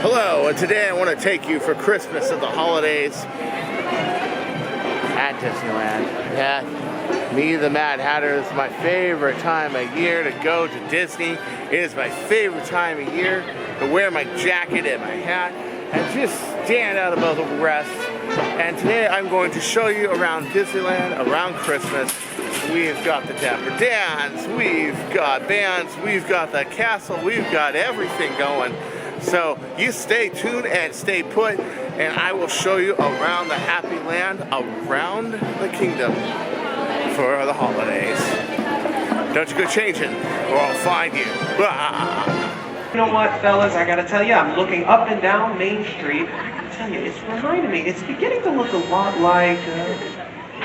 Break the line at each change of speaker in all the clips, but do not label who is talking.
Hello, and today I want to take you for Christmas and the holidays at Disneyland. Yeah, me, the Mad Hatter, is my favorite time of year to go to Disney. It is my favorite time of year to wear my jacket and my hat and just stand out above the rest. And today I'm going to show you around Disneyland, around Christmas. We've got the Dapper Dans, we've got bands, we've got the castle, we've got everything going. So you stay tuned and stay put, and I will show you around the happy land, around the kingdom for the holidays. Don't you go changing, or I'll find you.
You know what, fellas, I gotta tell you, I'm looking up and down Main Street. I tell you, it's reminding me, it's beginning to look a lot like,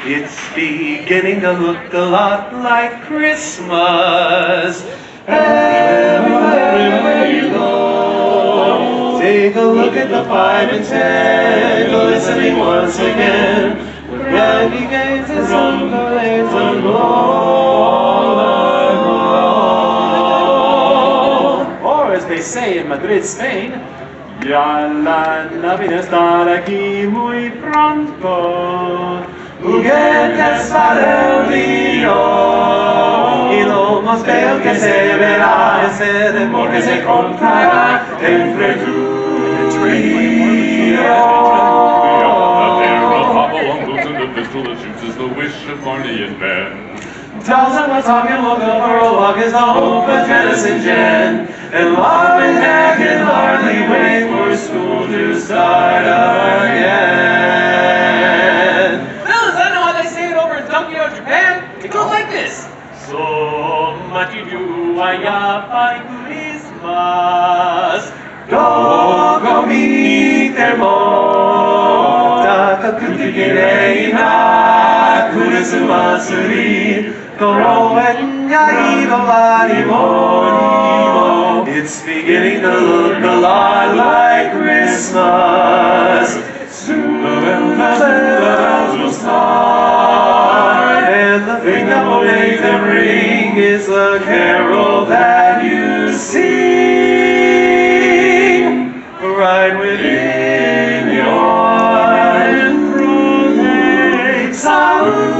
it's beginning to look a lot like Christmas. Everywhere you go, take a look at the 5 and 10, glistening once again, with brandy games and some lanes and or as they say in Madrid, Spain, ya la Navidad estará aquí muy pronto. Juguetes para el niño, y lo más bello que se verá es el amor que se contraerá entre tú y yo.
The pair of hobble uncles and the pistol that shoots is the wish of Barney and Ben.
Tells them we're talking, we'll go for a walk is the hope of Dennis and Jen. And Mom and Dad can hardly wait for school to start again.
Fellas, I know how they say it over in Tokyo, Japan. It goes like this.
So much you do allá para Christmas. Dogo mi termo. Takakuti kirei na Christmas matsuri. Toroen ya idolari mo. It's beginning to look a lot like Christmas. Soon the bells will start, and the thing that will make them ring is the carol that you sing right within your improving salutation.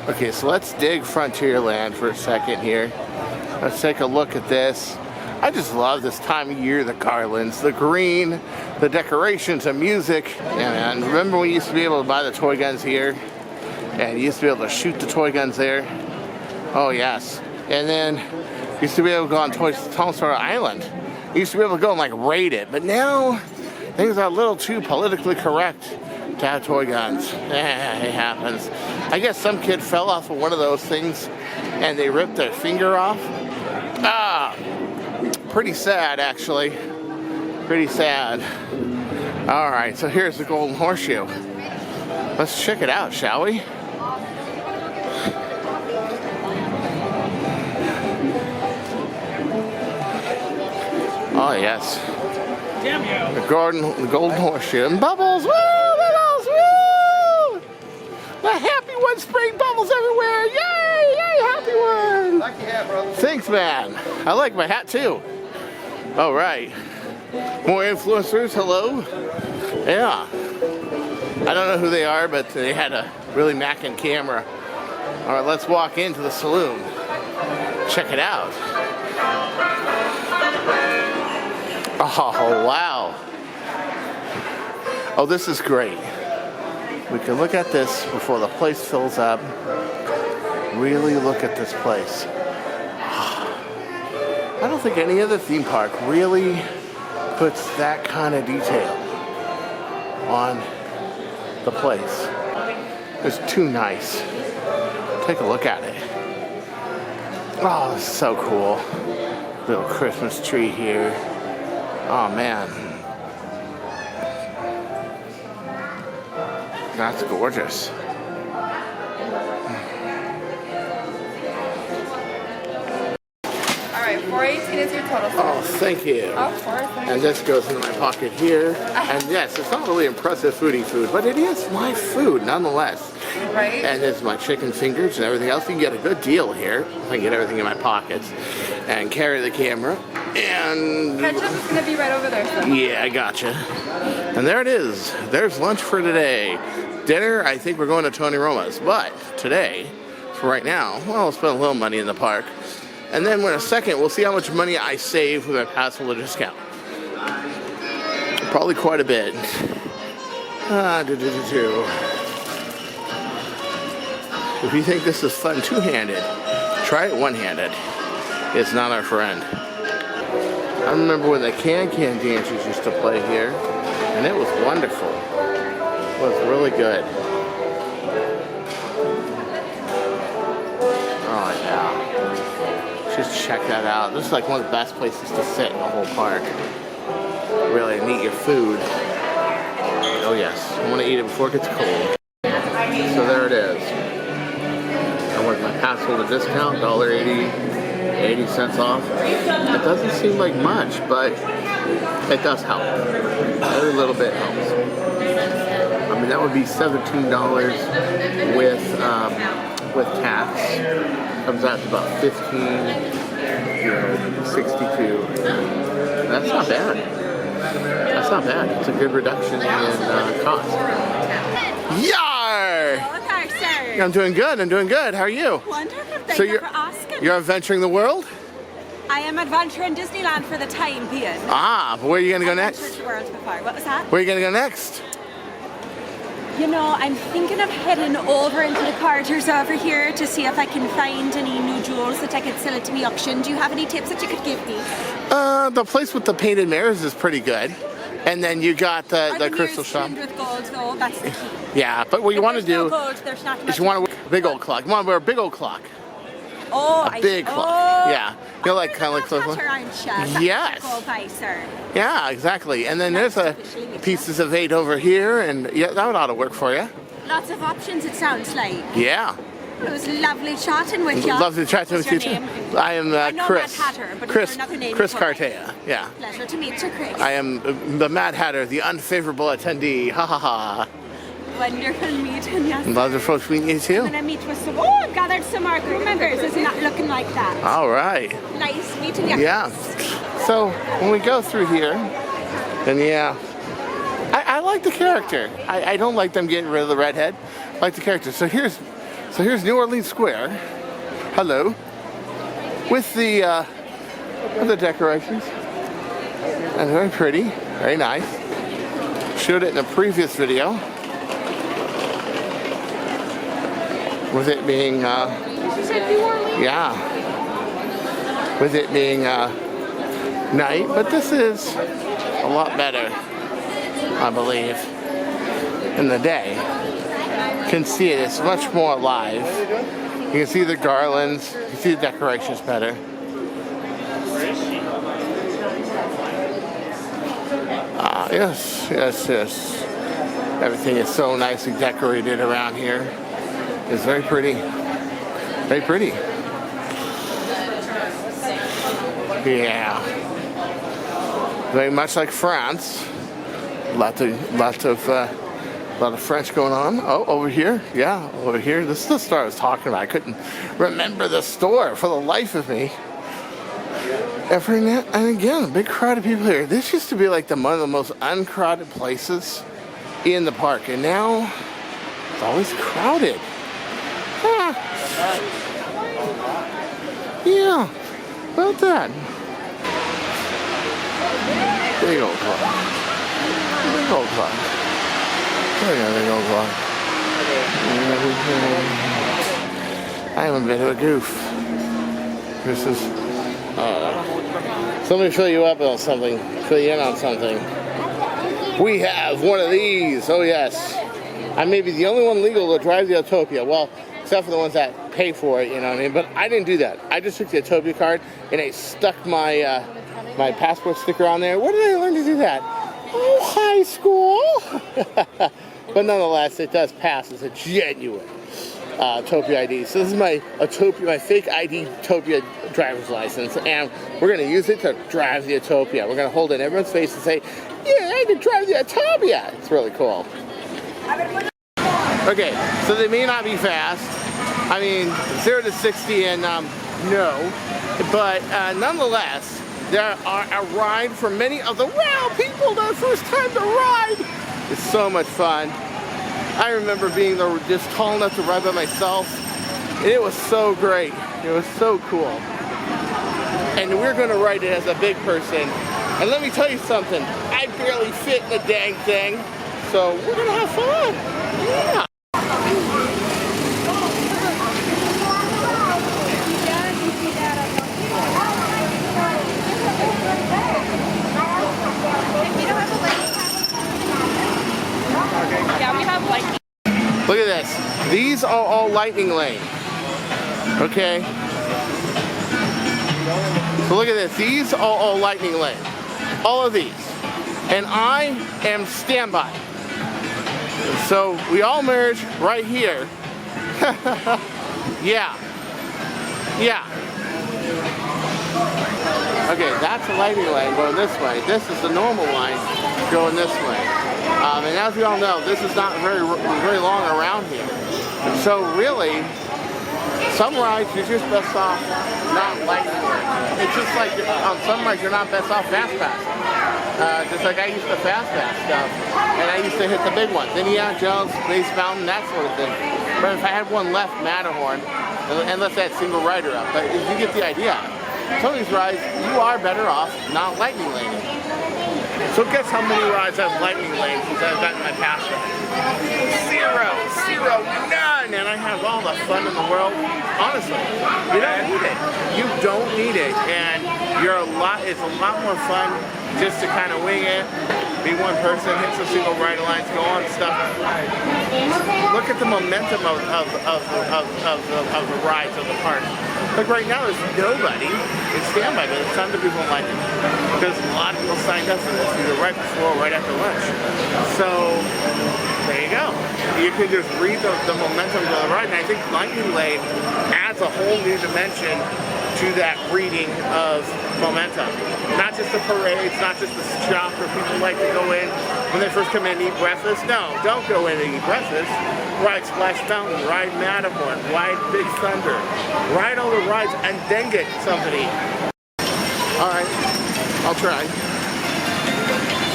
Okay, so let's dig Frontierland for a second here. Let's take a look at this. I just love this time of year, the garlands, the green, the decorations, the music. Yeah, man, remember we used to be able to buy the toy guns here? And you used to be able to shoot the toy guns there? Oh, yes. And then you used to be able to go on Toy Story Island. You used to be able to go and like raid it. But now, things are a little too politically correct to have toy guns. It happens. I guess some kid fell off of one of those things and they ripped their finger off. Pretty sad, actually. Pretty sad. All right, so here's the Golden Horseshoe. Let's check it out, shall we? Oh, yes.
Damn you.
The Golden Horseshoe. And bubbles, woo! Bubbles, woo! The happy ones spraying bubbles everywhere. Yay! Yay, happy one!
Like your hat, brother.
Thanks, man. I like my hat, too. All right. More influencers, hello? Yeah. I don't know who they are, but they had a really mackin' camera. All right, let's walk into the saloon. Check it out. Oh, wow. Oh, this is great. We can look at this before the place fills up. Really look at this place. I don't think any other theme park really puts that kind of detail on the place. It's too nice. Take a look at it. Oh, it's so cool. Little Christmas tree here. Oh man. That's gorgeous.
Alright, 418 is your total.
Oh, thank you.
Of course.
And this goes into my pocket here. And yes, it's not really impressive food, but it is my food nonetheless.
Right?
And it's my chicken fingers and everything else. You can get a good deal here. I can get everything in my pockets and carry the camera. And
Ketchup is going to be right over there. So.
yeah, I gotcha. And there it is. There's lunch for today. Dinner, I think we're going to Tony Roma's. But today, for right now, well, I'll spend a little money in the park. And then in a second, we'll see how much money I save with my pass holder discount. Probably quite a bit. If you think this is fun two-handed, try it one-handed. It's not our friend. I remember when the can-can dancers used to play here, and it was wonderful. It was really good. Oh yeah. Just check that out. This is like one of the best places to sit in the whole park. Really, and eat your food. Oh yes, I want to eat it before it gets cold. So there it is. And with my pass holder discount, $1.80, 80 cents off. It doesn't seem like much, but it does help. Every little bit helps. I mean, that would be $17 with tax. Comes out to about 62. That's not bad. That's not bad. It's a good reduction in cost. Yar!
Okay, sir.
I'm doing good. I'm doing good. How are you?
Wonderful. Thank
So
you for asking.
you're adventuring the world?
I am adventuring Disneyland for the time being.
Ah, but where are you going to go
I've
next?
adventured the world before. What was that?
Where are you going to go next?
You know, I'm thinking of heading over into the Carters over here to see if I can find any new jewels that I could sell at the auction. Do you have any tips that you could give me?
The place with the painted mirrors is pretty good. And then you got the crystal shop.
With gold, though. That's the key.
Yeah, but what you want to do
No gold, there's not much
is you want to wear a big old clock. You want to wear a big old clock.
Oh,
A big clock. Yeah. You know, like kind of like close one. Yes. Yeah, exactly. And then there's pieces of 8 over here, and yeah, that ought to work for you.
Lots of options, it sounds like.
Yeah.
It was lovely chatting with you.
Lovely chatting with you too. I am Chris.
Mad Hatter, but
Chris.
another name
Chris
before
Cartea. Yeah.
Pleasure to meet you, Chris.
I am the Mad Hatter, the unfavorable attendee. Ha ha ha.
Wonderful meeting you.
Wonderful meeting you too.
And I meet with some. Oh, I've gathered some more crew members. It's not looking like that.
All right.
Nice meeting you.
Yeah. So when we go through here, then yeah, I like the character. I don't like them getting rid of the redhead. I like the character. So here's New Orleans Square. Hello. With the decorations. And very pretty, very nice. Showed it in a previous video. With it being yeah. With it being night, but this is a lot better, I believe, in the day. You can see it, it's much more alive. You can see the garlands, you can see the decorations better. Yes. Everything is so nicely decorated around here. It's very pretty. Very pretty. Yeah. Very much like France. Lot of French going on. Oh, over here. Yeah, over here. This is the store I was talking about. I couldn't remember the store for the life of me. Every now and again, a big crowd of people here. This used to be like one of the most uncrowded places in the park, and now it's always crowded. Huh. Yeah, about that. Big old clock. Big old clock. Big old clock. I am a bit of a goof. This is So let me fill you up on something, fill you in on something. We have one of these, oh yes. I may be the only one legal to drive the Autopia. Well, except for the ones that pay for it, you know what I mean? But I didn't do that. I just took the Autopia card and I stuck my my passport sticker on there. Where did I learn to do that? Oh, high school. But nonetheless, it does pass as a genuine Autopia ID. So this is my Autopia, my fake ID Autopia driver's license, and we're gonna use it to drive the Autopia. We're gonna hold it in everyone's face and say, "Yeah, I can drive the Autopia." It's really cool. Okay, so they may not be fast. I mean, 0 to 60 and no, but nonetheless, there are a ride for many of the wow people. Their first time to ride. It's so much fun. I remember being just tall enough to ride by myself. And it was so great. It was so cool. And we're going to ride it as a big person. And let me tell you something. I barely fit in the dang thing. So we're going to have fun. Yeah.
Yeah, we have lightning.
Look at this. These are all lightning lane. Okay. So look at this. These are all lightning lane. All of these. And I am standby. So we all merge right here. Yeah. Yeah. Okay, that's a lightning lane going this way. This is the normal line going this way. And as we all know, this is not very long around here. So really, some rides you're just best off not lightning lane. It's just like on some rides you're not best off fast pass. Just like I used to fast pass stuff, and I used to hit the big ones. Indiana Jones, Space Mountain, that sort of thing. But if I had one left, Matterhorn, unless I had single rider up, but if you get the idea. Some of these rides, you are better off not lightning laning. So guess how many rides have lightning lanes since I've gotten my pass ride? Zero, none, and I have all the fun in the world. Honestly, you don't need it. You don't need it, and it's a lot more fun just to kind of wing it, be one person, hit some single rider lines, go on stuff. Look at the momentum of the rides of the park. Like right now, there's nobody in standby, but it's time to people like it. Because a lot of people signed up for this either right before or right after lunch. So, there you go. You can just read the momentum of the ride, and I think Lightning Lane adds a whole new dimension to that reading of momentum. Not just the parades, not just the shop where people like to go in when they first come in and eat breakfast. No, don't go in and eat breakfast. Ride Splash Mountain, ride Matterhorn, ride Big Thunder, ride all the rides and then get something to eat. Alright, I'll try.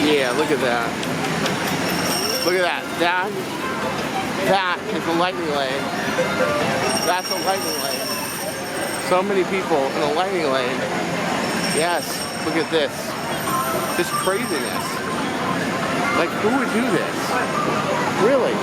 Yeah, look at that. Look at that. That is a lightning lane. That's a lightning lane. So many people in a lightning lane. Yes, look at this. This craziness. Like, who would do this? Really?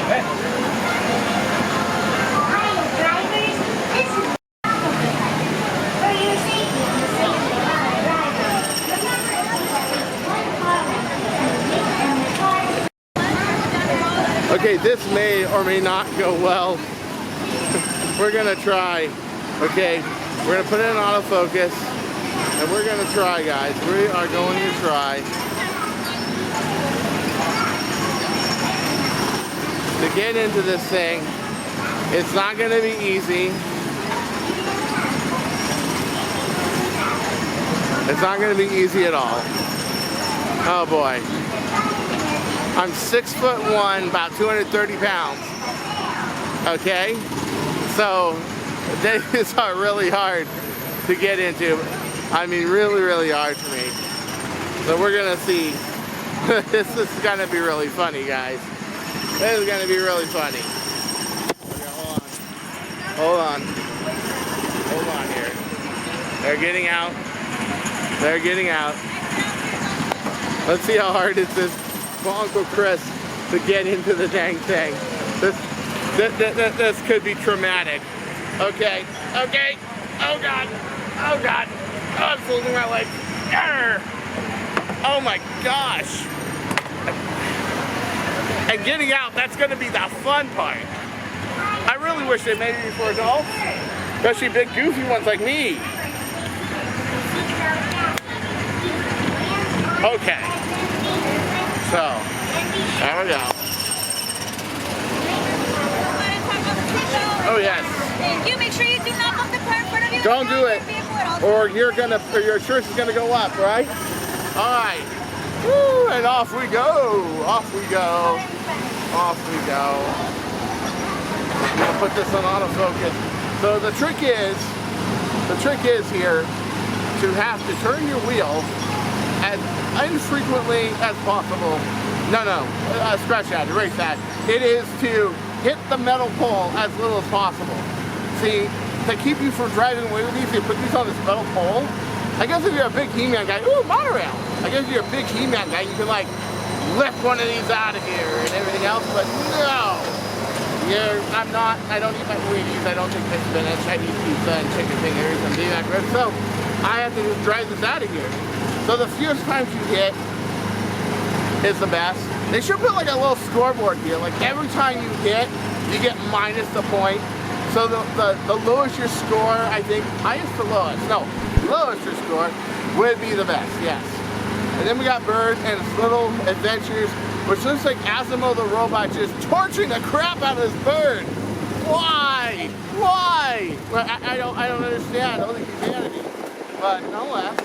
Okay, this may or may not go well. We're gonna try. Okay, we're gonna put it in autofocus, and we're gonna try, guys. We are going to try to get into this thing. It's not gonna be easy. It's not gonna be easy at all. Oh boy. I'm 6'1", about 230 pounds. Okay? So, these are really hard to get into. I mean, really, really hard for me. So we're gonna see. This is gonna be really funny, guys. This is gonna be really funny. Okay, hold on. Hold on here. They're getting out. They're getting out. Let's see how hard it is for Uncle Chris to get into the dang thing. This could be traumatic. Okay. Oh God. Oh, I'm folding my legs. Arr! Oh my gosh. And getting out, that's gonna be the fun part. I really wish they made it for adults, especially big goofy ones like me. Okay. So, there we go. Oh yes.
Thank you. Make sure you do not bump the car in front of you.
Don't do it, or your insurance is gonna go up, right? All right. Woo, and off we go. Off we go. Off we go. I'm gonna put this on autofocus. So the trick is here to have to turn your wheel as infrequently as possible. No, scratch that, erase that. It is to hit the metal pole as little as possible. See, to keep you from driving away with these, you put these on this metal pole. I guess if you're a big He-Man guy, ooh, monorail. I guess if you're a big He-Man guy, you can like lift one of these out of here and everything else, but no. I'm not, I don't eat my Wheaties, I don't take my spinach, I eat pizza and chicken fingers and beef ribs, so I have to just drive this out of here. So the fewest times you hit is the best. They should put like a little scoreboard here, like every time you hit, you get minus the point. So the lowest your score, I think, highest to lowest, no, lowest your score would be the best, yes. And then we got Bird and his little adventures, which looks like Asimo the robot just torturing the crap out of this bird. Why? Why? Well, I don't understand all the humanity. But nonetheless,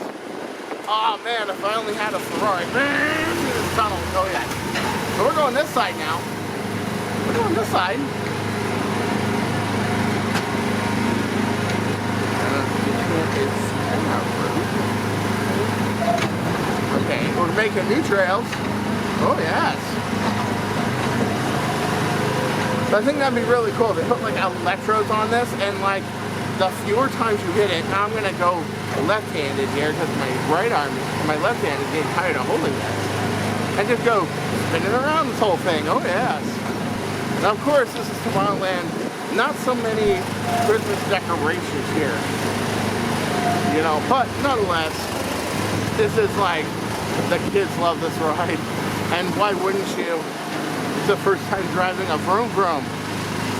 oh man, if I only had a Ferrari. Through this tunnel. Oh yeah. So we're going this side now. We're going this side. Okay, we're making new trails. Oh yes. So I think that'd be really cool. They put like electrodes on this, and like the fewer times you hit it. Now I'm gonna go left-handed here because my left hand is getting tired of holding this. And just go spinning around this whole thing. Oh yes. Now of course this is Tomorrowland. Not so many Christmas decorations here. You know, but nonetheless, this is like, the kids love this ride. And why wouldn't you? It's the first time driving a vroom vroom.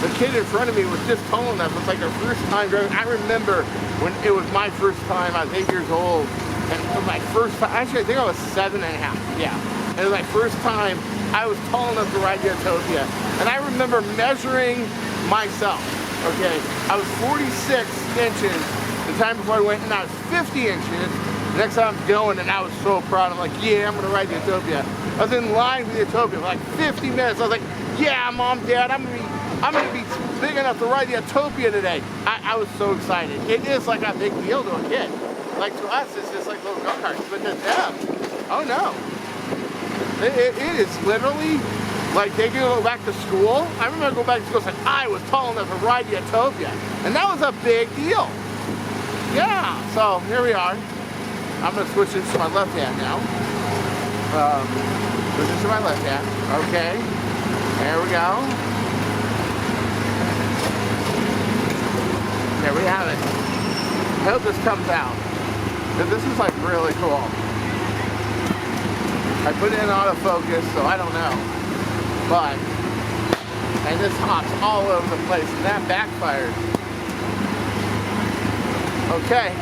The kid in front of me was just telling them it's like their first time driving. I remember when it was my first time, I was 8 years old. And it was my first time, actually I think I was 7.5, yeah. And it was my first time, I was tall enough to ride Utopia. And I remember measuring myself, okay? I was 46 inches the time before I went, and I was 50 inches. The next time I'm going, and I was so proud. I'm like, yeah, I'm gonna ride the Utopia. I was in line for the Utopia for like 50 minutes. I was like, yeah, Mom, Dad, I'm gonna be big enough to ride the Utopia today. I was so excited. It is like a big deal to a kid. Like to us, it's just like little go-karts, but to them, oh no. It is literally like they go back to school. I remember going back to school and saying, I was tall enough to ride the Utopia. And that was a big deal. Yeah, so here we are. I'm gonna switch this to my left hand now. Switch this to my left hand. Okay, there we go. There we have it. I hope this comes out, because this is like really cool. I put it in autofocus, so I don't know. But, and this hops all over the place, and that backfired. Okay,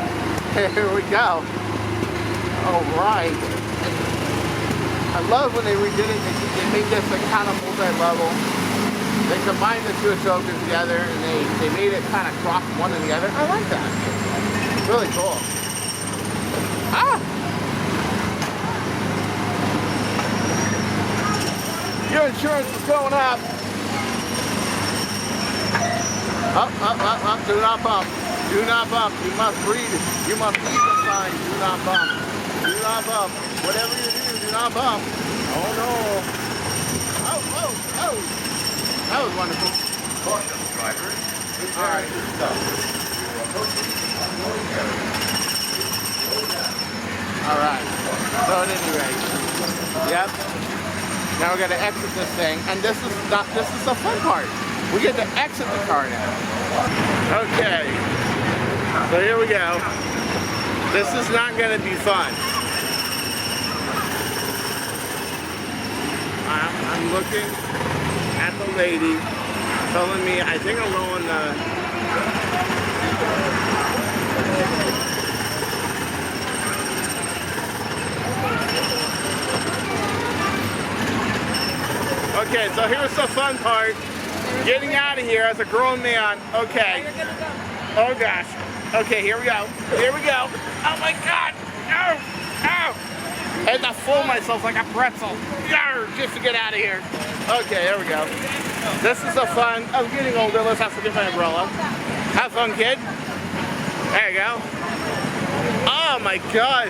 here we go. All right. I love when they redid it. They made this like kind of multi-level. They combined the two tokens together, and they made it kind of cross one and the other. I like that. It's really cool. Ah! Your insurance is going up. Up. Do not bump. Do not bump. You must read it. You must read the sign. Do not bump. Do not bump. Whatever you do not bump. Oh no. Oh. That was wonderful.
Caution, drivers.
Alright. Alright. So at any rate. Yep. Now we're gonna exit this thing, and this is the fun part. We get to exit the car now. Okay. So here we go. This is not gonna be fun. looking at the lady, telling me I think I'm going Okay, so here's the fun part. Getting out of here as a grown man. Okay. Oh gosh. Okay, here we go. Here we go. Oh my God. Ow. Ow. I had to fool myself like a pretzel. Yarr, just to get out of here. Okay, there we go. This is the fun of getting older. Let's have to get my umbrella. Have fun, kid. There you go. Oh my God.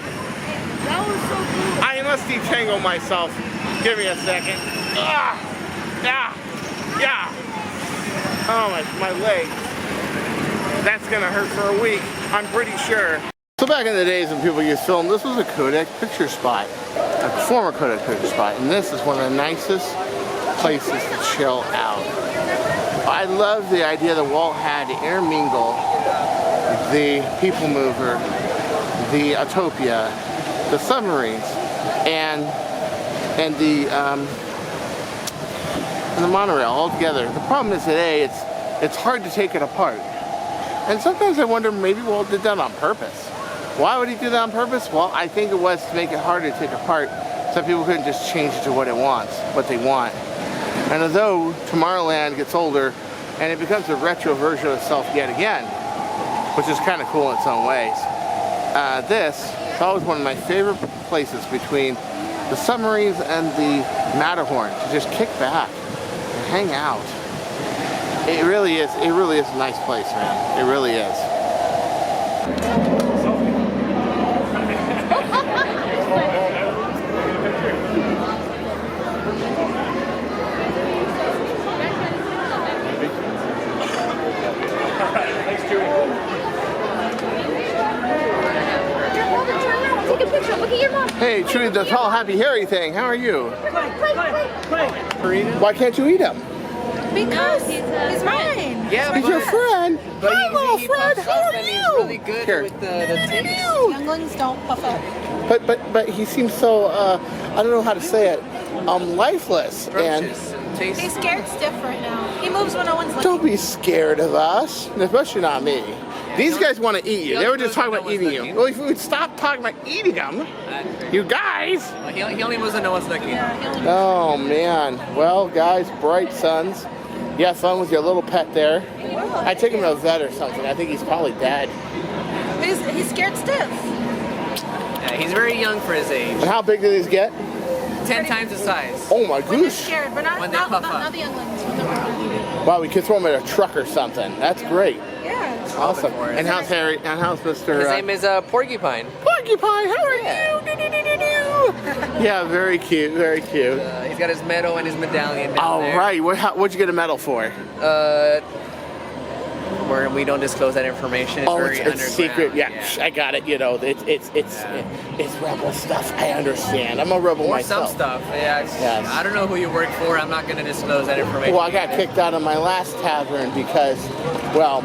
That was so cool.
I must detangle myself. Give me a second. Ah. Yeah. Yeah. Oh my leg. That's gonna hurt for a week, I'm pretty sure. So back in the days when people used film, this was a Kodak picture spot, a former Kodak picture spot, and this is one of the nicest places to chill out. I love the idea that Walt had to intermingle the People Mover, the Utopia, the submarines, and the monorail all together. The problem is today it's hard to take it apart. And sometimes I wonder maybe Walt did that on purpose. Why would he do that on purpose? Well, I think it was to make it harder to take apart so people couldn't just change it to what it wants, what they want. And although Tomorrowland gets older and it becomes a retro version of itself yet again, which is kind of cool in its own ways, this is always one of my favorite places between the submarines and the Matterhorn to just kick back and hang out. It really is a nice place, man. It really is.
Take a picture. Look at your mom.
Hey, Trudy, the tall, happy, hairy thing. How are you? Why can't you eat him?
Because he's mine.
Yeah,
He's your friend.
But
Hi, little friend.
puffs
How
up
are
and he's
you?
really good
Here.
with the taste.
Younglings don't puff up.
But he seems so I don't know how to say it. Lifeless. And
Scrumptious and
He's
tasty.
scared stiff right now. He moves when no one's looking.
don't be scared of us, especially not me. These guys want to eat you. They were just talking about eating you. Well, if we would stop talking about eating them, you guys.
He only moves when no one's looking.
Yeah, he only
Oh man. Well, guys, bright suns. You have fun with your little pet there. I took him to a vet or something. I think he's probably dead.
He's scared stiff.
Yeah, he's very young for his age.
And how big do these get?
10 times the size.
Oh my
When they're
goose.
scared, but not
When they puff up.
the younglings. When they're
Wow, we could throw him in a truck or something. That's great.
yeah.
Awesome.
for it.
And how's Harry? And how's Mr.
His name is Porcupine.
Porcupine? How are
Yeah.
you? Do-do-do-do-do. Yeah, very cute. Very cute.
He's got his medal and his medallion down
All
there.
right. What'd you get a medal for?
Where we don't disclose that information. It's
Oh,
very
it's
underground.
secret. Yeah, I got it. You know, it's rebel stuff. I understand. I'm a rebel
Or
myself.
some stuff. Yeah.
Yes.
I don't know who you work for. I'm not going to disclose that information.
Well, I got kicked out of my last tavern because, well,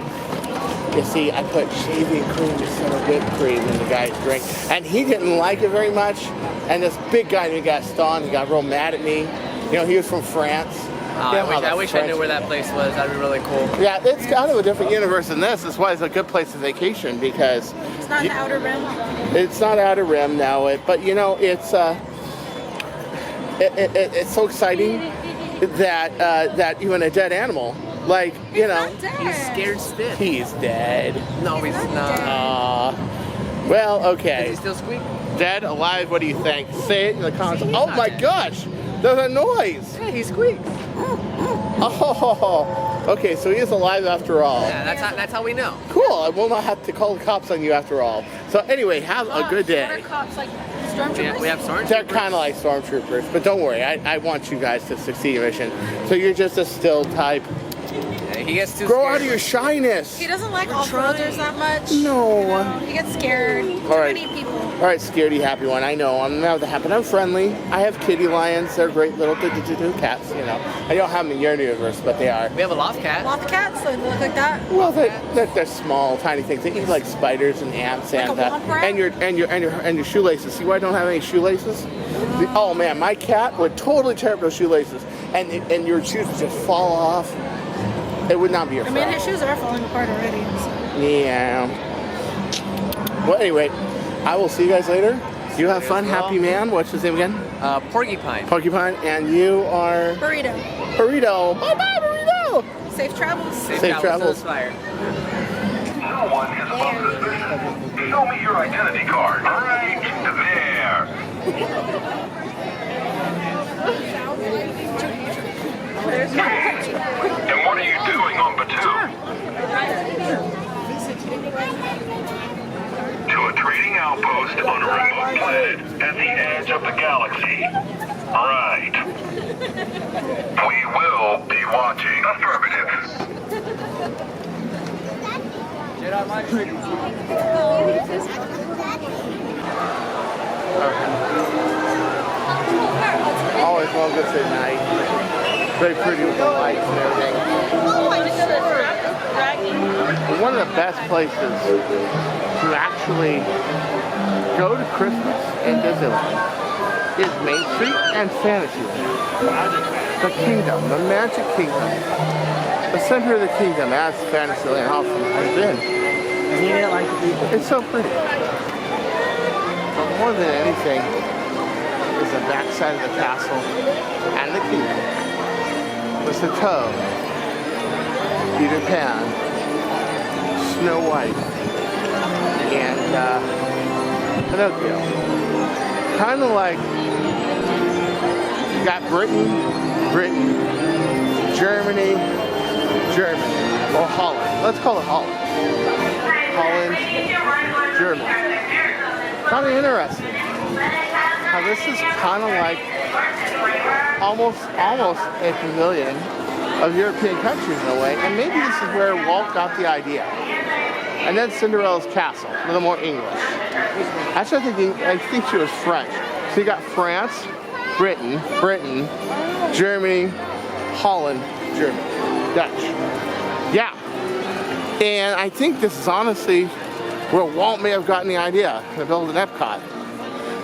you see, I put shaving cream instead of whipped cream in the guy's drink, and he didn't like it very much. And this big guy named Gaston, he got real mad at me. You know, he was from France.
Oh,
You know how the
I wish I
French-
knew where that place was. That'd be really cool.
Yeah, it's kind of a different universe than this. That's why it's a good place to vacation because
It's not
you-
the outer rim.
it's not Outer Rim now. But you know, it's so exciting that even a dead animal, like you know,
Not dead.
He's scared stiff.
he's dead.
No, he's not.
Well,
Does
okay.
he still squeak?
Dead, alive, what do you think? Say it in the comments.
He's
Oh
not
my
dead.
gosh, there's a noise.
Yeah, he squeaks.
Oh, okay, so he is alive after all.
Yeah, that's how we know.
Cool, I will not have to call the cops on you after all. So anyway, have a good day.
What are cops like stormtroopers?
We have stormtroopers.
They're kind of like stormtroopers, but don't worry, I want you guys to succeed in your mission. So you're just a still type.
Yeah, he gets too
Grow
scared.
out of your shyness.
He doesn't like off-roaders that much.
No.
You know, he gets scared. Too
All right.
many people.
All right, scaredy happy one. I know. I'm not the happy. I'm friendly. I have kitty lions. They're great little cats. You know. I don't have them in your universe, but they are.
We have a loft cat.
Loft cats, they look like that.
Well, they're small, tiny things. They eat like spiders and ants
Like a
and
womp rat?
and your shoelaces. See why I don't have any shoelaces? Oh man, my cat would totally tear up those shoelaces. and your shoes would just fall off, it would not be your
I
friend.
mean, his shoes are falling apart already. So.
Yeah. Well, anyway, I will see you guys later. You have fun, happy man. What's his name again?
Porcupine.
Porcupine, and you are
Burrito.
Burrito. Bye bye, Burrito.
Safe travels.
Safe
Safe travels.
travels. Fire.
Someone is above suspicion. Show me your identity card. Right there. And what are you doing on Batu? To a trading outpost on a remote planet at the edge of the galaxy. Right. We will be watching. Affirmative.
Always well good at night. Very pretty with the lights and everything. One of the best places to actually go to Christmas in Disneyland is Main Street and Fantasyland. The kingdom, the magic kingdom. The center of the kingdom, as Fantasyland often has been. It's so pretty. But more than anything is the backside of the castle and the kingdom. Mistletoe, Peter Pan, Snow White, and Pinocchio. Kind of like you got Britain, Germany, or Holland. Let's call it Holland. Holland, Germany. Kind of interesting. Now this is kind of like almost a pavilion of European countries in a way, and maybe this is where Walt got the idea. And then Cinderella's castle, a little more English. Actually, I think she was French. So you got France, Britain, Germany, Holland, Germany, Dutch. Yeah. And I think this is honestly where Walt may have gotten the idea to build an Epcot.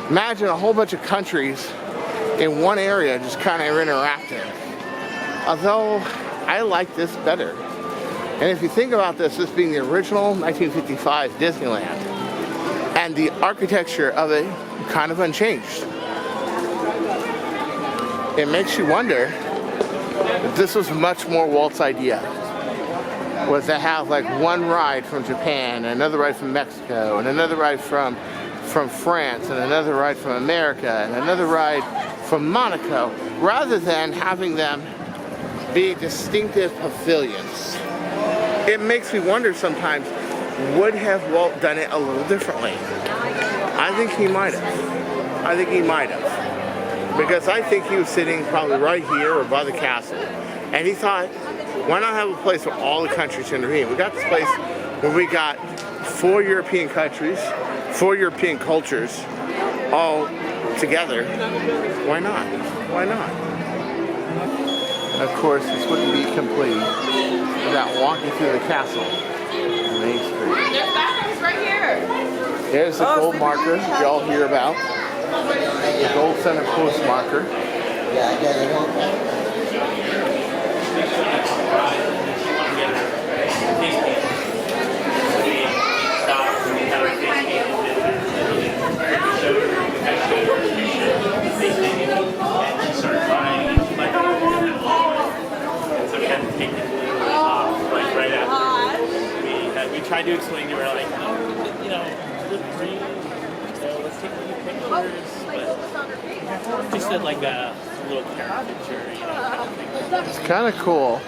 Imagine a whole bunch of countries in one area just kind of interacting. Although I like this better. And if you think about this being the original 1955 Disneyland, and the architecture of it kind of unchanged, it makes you wonder if this was much more Walt's idea. Was to have like one ride from Japan, and another ride from Mexico, and another ride from France, and another ride from America, and another ride from Monaco, rather than having them be distinctive pavilions. It makes me wonder sometimes, would have Walt done it a little differently? I think he might have. Because I think he was sitting probably right here or by the castle, and he thought, why not have a place where all the countries intervene? We got this place where we got 4 European countries, 4 European cultures, all together. Why not? Why not? Of course, this wouldn't be complete without walking through the castle on Main Street.
There's bathrooms right here.
There's the gold marker you all hear about. The gold center post marker.
We tried to explain to her, like, oh, you know, look green, let's take a few pictures, but just did like a little caricature, you know, kind of thing.
It's kind of cool.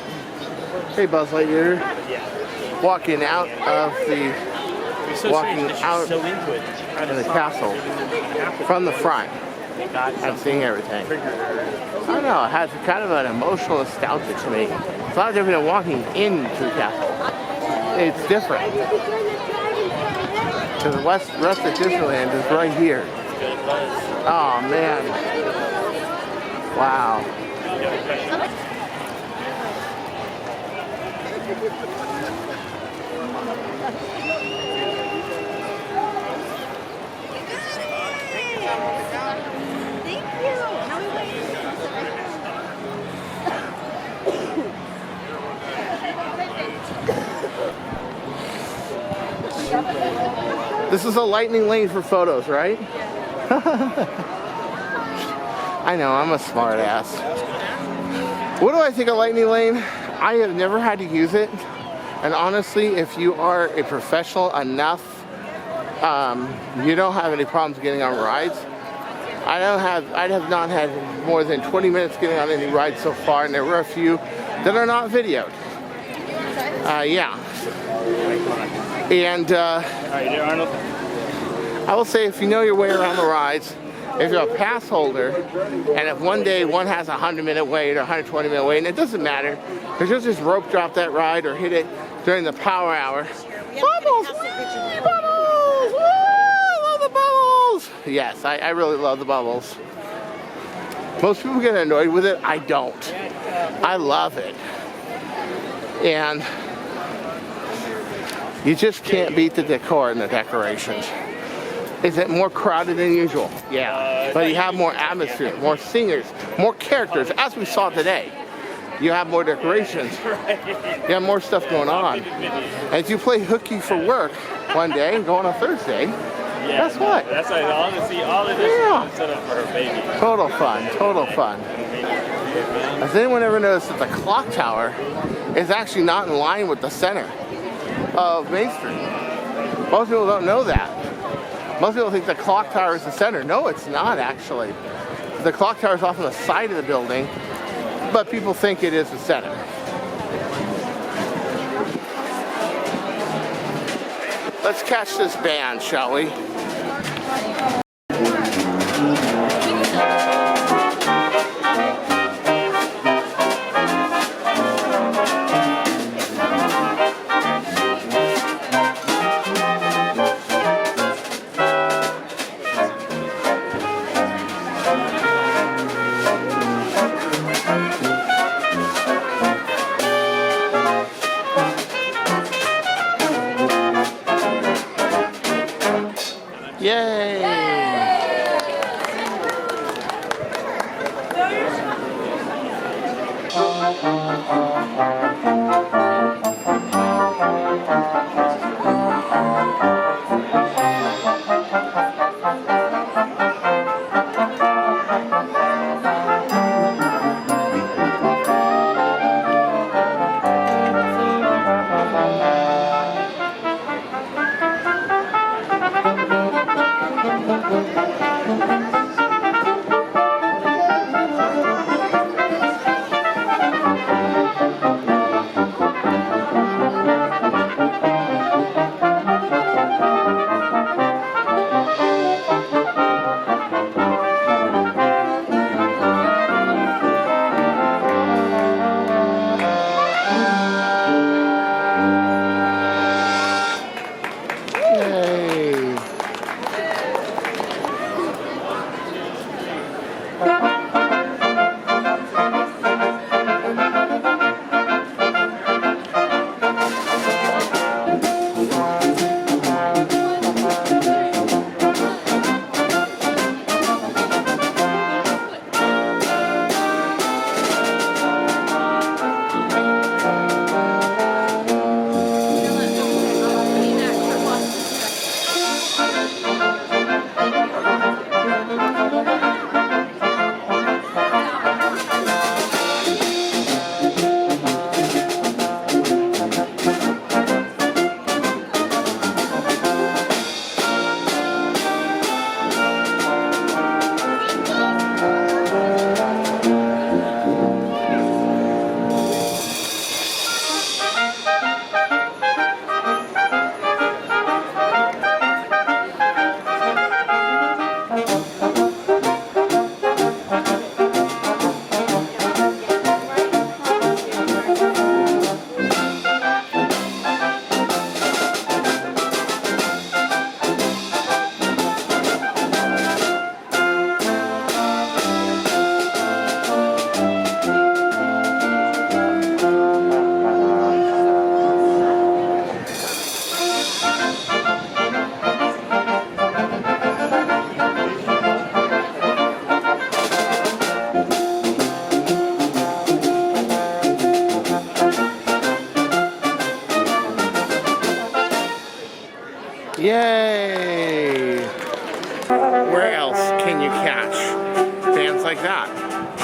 Hey, Buzz Lightyear.
Yeah.
Walking out of the,
So
walking
strange that she's
out
so into it.
in the castle from the front and seeing everything. I don't know, it has kind of an emotional nostalgia to me. It's a lot different than walking into the castle. It's different. So the rest of Disneyland is right here. Oh man. Wow. This is a lightning lane for photos, right? I know, I'm a smart ass. What do I think of lightning lane? I have never had to use it. And honestly, if you are a professional enough, you don't have any problems getting on rides. I have not had more than 20 minutes getting on any ride so far, and there were a few that are not videoed. Yeah. And I will say, if you know your way around the rides, if you're a pass holder, and if one day one has a 100-minute wait or 120-minute wait, and it doesn't matter, because you'll just rope drop that ride or hit it during the power hour. Bubbles! Wee, bubbles! Woo! I love the bubbles! Yes, I really love the bubbles. Most people get annoyed with it. I don't. I love it. And you just can't beat the decor and the decorations. Is it more crowded than usual? Yeah. But you have more atmosphere, more singers, more characters, as we saw today. You have more decorations. You have more stuff going on. And if you play hooky for work one day and go on a Thursday, guess what?
That's like honestly all of this is set up for her baby.
Total fun, total fun. Has anyone ever noticed that the clock tower is actually not in line with the center of Main Street? Most people don't know that. Most people think the clock tower is the center. No, it's not actually. The clock tower is off on the side of the building, but people think it is the center. Let's catch this band, shall we?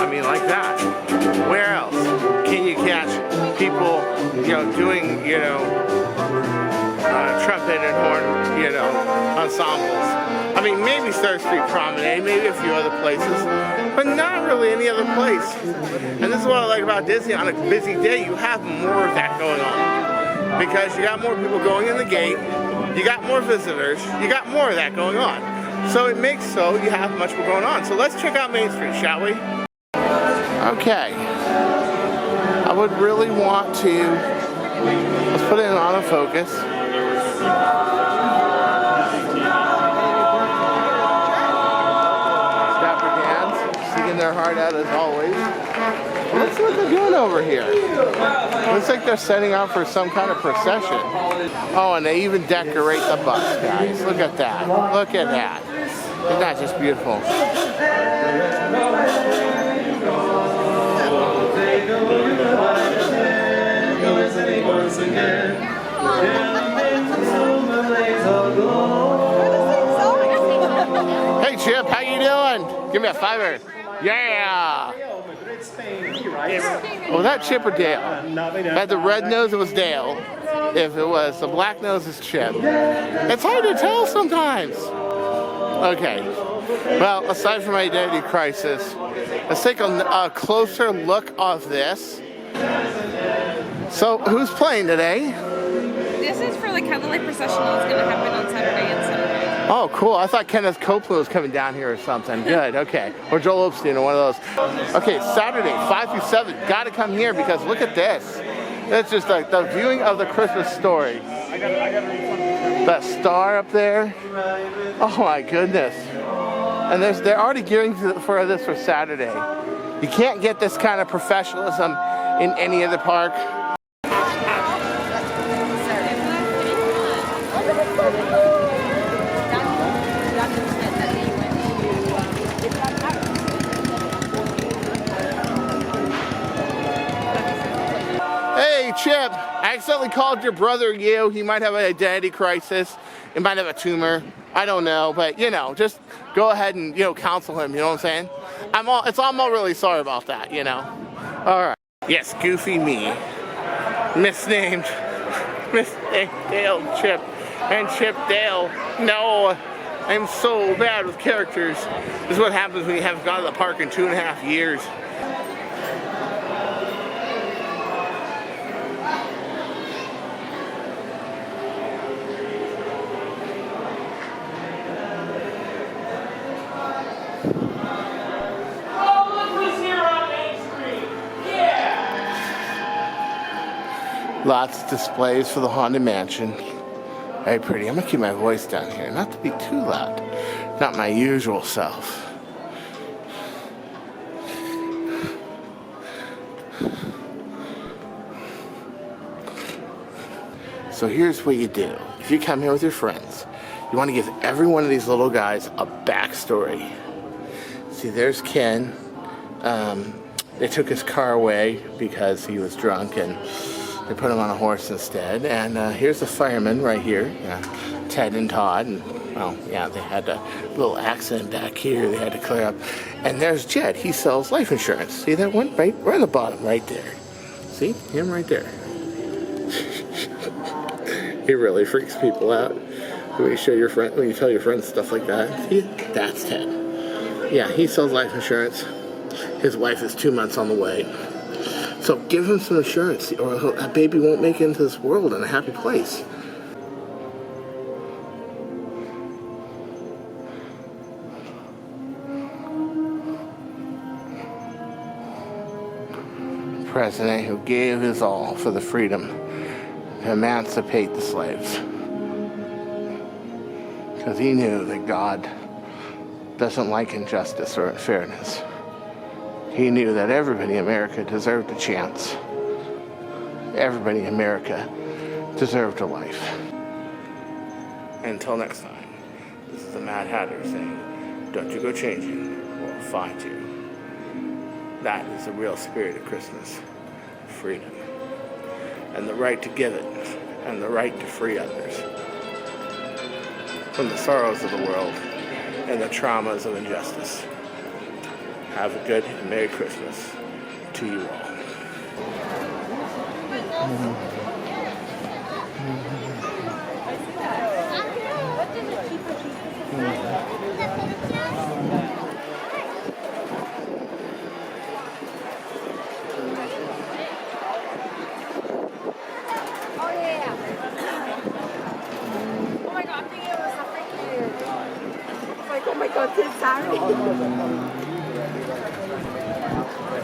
I mean, like that. Where else can you catch people, you know, doing, you know, trumpet and horn, you know, ensembles? I mean, maybe Star Street Promenade, maybe a few other places, but not really any other place. And this is what I like about Disney. On a busy day, you have more of that going on. Because you got more people going in the gate, you got more visitors, you got more of that going on. So it makes so you have much more going on. So let's check out Main Street, shall we? Okay. I would really want to, let's put it in autofocus. Dapper Dans, singing their heart out as always. Let's see what they're doing over here. Looks like they're setting up for some kind of procession. Oh, and they even decorate the bus, guys. Look at that. Look at that. Isn't that just beautiful? Hey Chip, how you doing? Give me a fiver. Yeah! Oh, that Chip or Dale? If I had the red nose, it was Dale. If it was the black nose, it's Chip. It's hard to tell sometimes. Okay. Well, aside from identity crisis, let's take a closer look of this. So, who's playing today?
This is for the Candlelight Processional. It's going to happen on Saturday and Sunday.
Oh, cool. I thought Kenneth Copeland was coming down here or something. Good, okay. Or Joel Osteen or one of those. Okay, Saturday, 5 through 7. Got to come here because look at this. That's just like the viewing of the Christmas story. That star up there. Oh my goodness. And they're already gearing for this for Saturday. You can't get this kind of professionalism in any other park. Hey Chip, I accidentally called your brother you. He might have an identity crisis. He might have a tumor. I don't know, but you know, just go ahead and, you know, counsel him, you know what I'm saying? I'm all really sorry about that, you know. All right. Yes, goofy me. Misnamed Dale Chip and Chip Dale. No, I'm so bad with characters. This is what happens when you haven't gone to the park in 2.5 years. Lots of displays for the Haunted Mansion. Very pretty. I'm gonna keep my voice down here, not to be too loud. Not my usual self. So here's what you do. If you come here with your friends, you want to give every one of these little guys a backstory. See, there's Ken. They took his car away because he was drunk and they put him on a horse instead. And here's the fireman right here, Ted and Todd. And, well, yeah, they had a little accident back here they had to clear up. And there's Jed. He sells life insurance. See that one? Right on the bottom, right there. See? Him right there. He really freaks people out when you show your friend, when you tell your friends stuff like that. See? That's Ted. Yeah, he sells life insurance. His wife is 2 months on the way. So give him some assurance, or that baby won't make it into this world in a happy place. President who gave his all for the freedom to emancipate the slaves. Because he knew that God doesn't like injustice or unfairness. He knew that everybody in America deserved a chance. Everybody in America deserved a life. Until next time, this is the Mad Hatter saying, don't you go changing, or I'll find you. That is the real spirit of Christmas. Freedom. And the right to give it, and the right to free others from the sorrows of the world and the traumas of injustice. have a good and Merry Christmas to you all.
Oh my god, this Saturday.